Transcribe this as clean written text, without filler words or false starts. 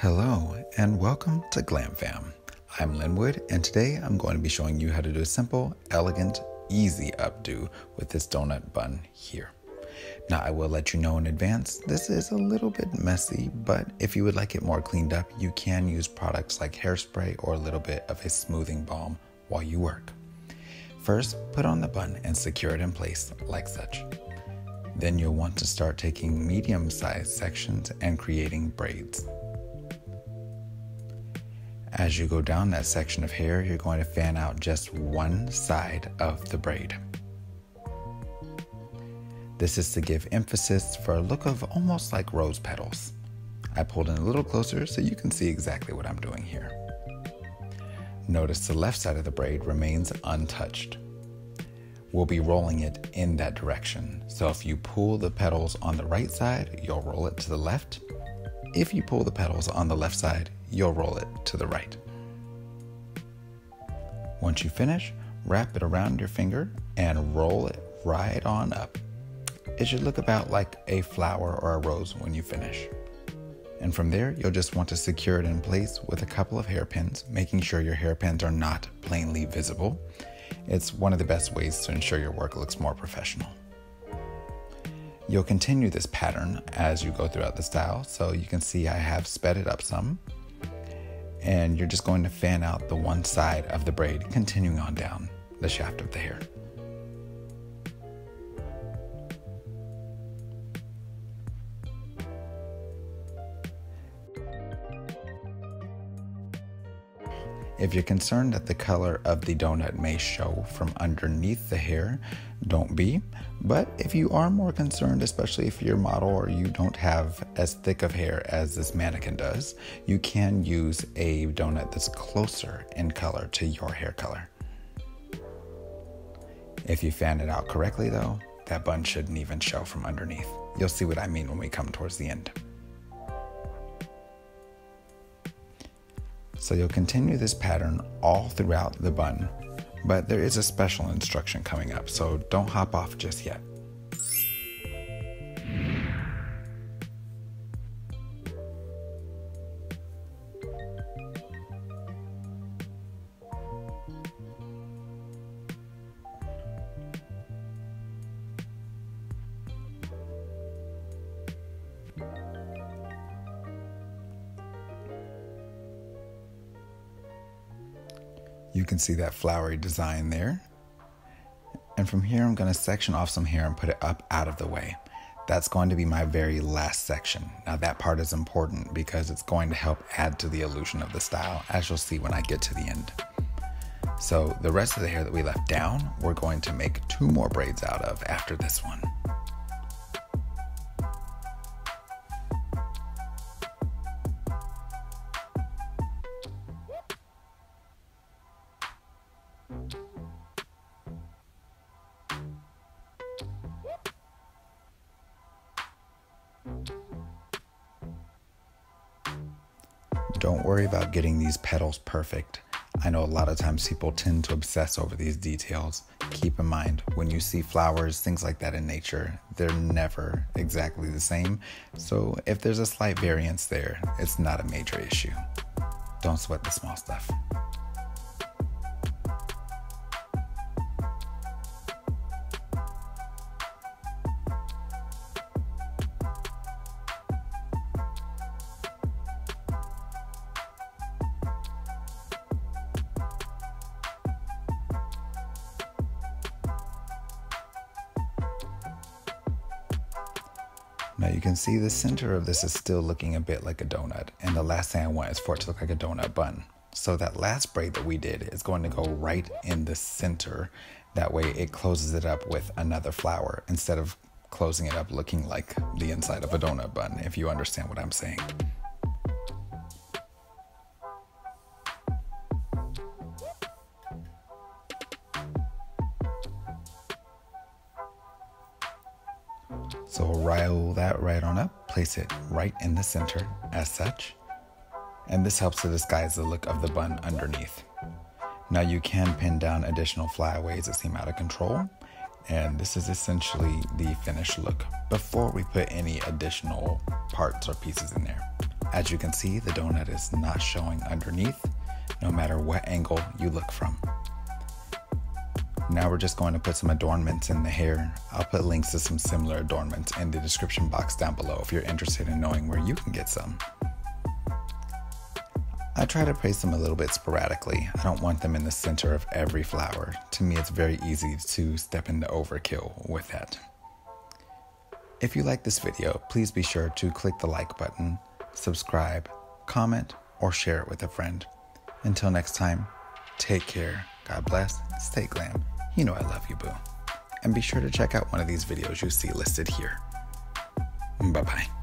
Hello and welcome to GlamFam. I'm Linwood and today I'm going to be showing you how to do a simple, elegant, easy updo with this donut bun here. Now I will let you know in advance, this is a little bit messy, but if you would like it more cleaned up, you can use products like hairspray or a little bit of a smoothing balm while you work. First, put on the bun and secure it in place like such. Then you'll want to start taking medium-sized sections and creating braids. As you go down that section of hair, you're going to fan out just one side of the braid. This is to give emphasis for a look of almost like rose petals. I pulled in a little closer so you can see exactly what I'm doing here. Notice the left side of the braid remains untouched. We'll be rolling it in that direction. So if you pull the petals on the right side, you'll roll it to the left. If you pull the petals on the left side, you'll roll it to the right. Once you finish, wrap it around your finger and roll it right on up. It should look about like a flower or a rose when you finish. And from there, you'll just want to secure it in place with a couple of hairpins, making sure your hairpins are not plainly visible. It's one of the best ways to ensure your work looks more professional. You'll continue this pattern as you go throughout the style, so you can see I have sped it up some. And you're just going to fan out the one side of the braid, continuing on down the shaft of the hair. If you're concerned that the color of the donut may show from underneath the hair, don't be. But if you are more concerned, especially if you're a model or you don't have as thick of hair as this mannequin does, you can use a donut that's closer in color to your hair color. If you fan it out correctly though, that bun shouldn't even show from underneath. You'll see what I mean when we come towards the end. So you'll continue this pattern all throughout the bun, but there is a special instruction coming up, so don't hop off just yet. You can see that flowery design there. And from here, I'm going to section off some hair and put it up out of the way. That's going to be my very last section. Now that part is important because it's going to help add to the illusion of the style, as you'll see when I get to the end. So the rest of the hair that we left down, we're going to make 2 more braids out of after this one. Don't worry about getting these petals perfect. I know a lot of times people tend to obsess over these details. Keep in mind, when you see flowers, things like that in nature, they're never exactly the same. So if there's a slight variance there, it's not a major issue. Don't sweat the small stuff. Now you can see the center of this is still looking a bit like a donut, and the last thing I want is for it to look like a donut bun. So that last braid that we did is going to go right in the center. That way it closes it up with another flower instead of closing it up looking like the inside of a donut bun, if you understand what I'm saying. So roll that right on up, place it right in the center as such, and this helps to disguise the look of the bun underneath. Now you can pin down additional flyaways that seem out of control, And this is essentially the finished look before we put any additional parts or pieces in there. As you can see, the donut is not showing underneath, no matter what angle you look from. Now we're just going to put some adornments in the hair. I'll put links to some similar adornments in the description box down below if you're interested in knowing where you can get some. I try to place them a little bit sporadically. I don't want them in the center of every flower. To me, it's very easy to step into overkill with that. If you like this video, please be sure to click the like button, subscribe, comment, or share it with a friend. Until next time, take care, God bless, stay glam. You know I love you, boo. And be sure to check out one of these videos you see listed here. Bye-bye.